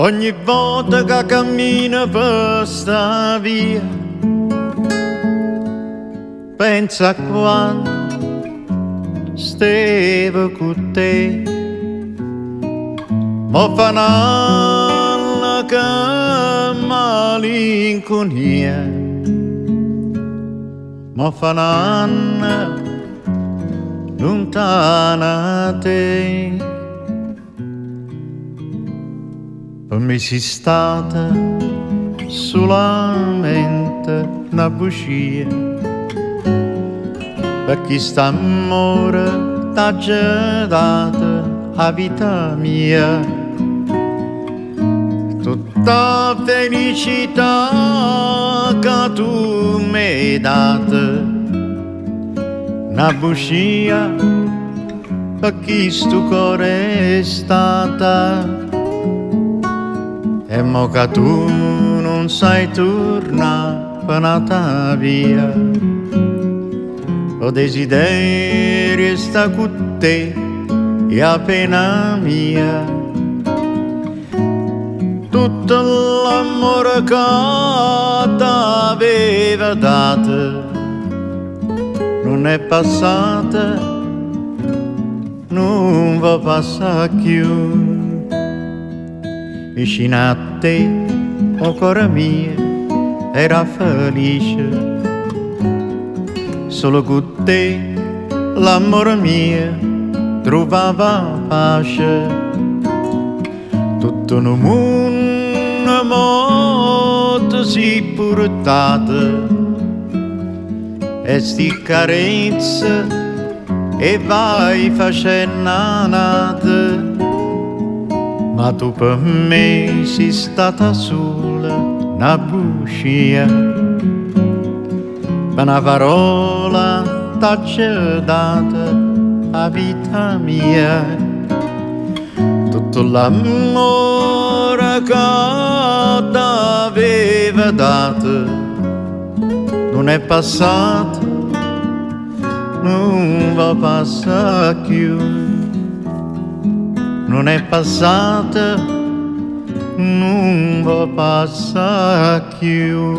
Ogni volta che cammino per sta via, pensa a quando stevo con te. Mo fa un'anno che malinconia, mo fa un anno lontana da te. Per me sei stata solamente una bugia, perché st'amore t'ha già dato la vita mia. Tutta felicità che tu mi hai dato, una bugia, perché sto cuore è stata. E mo che tu non sai tornare per nata via, ho desiderio sta con te e a pena mia. Tutto l'amore che t'aveva dato non è passato, non va passare più. Vicino a te, o cuore mio, era felice. Solo con te, l'amore mio, trovava pace. Tutto il mondo molto si portato, e sti carezze e vai facendo nada. Ma tu per me sei stata sola una bugia, una parola t'ha già data la vita mia. Tutto l'amore che t'aveva dato non è passato, non va passare più. Non è passata, non va passare più.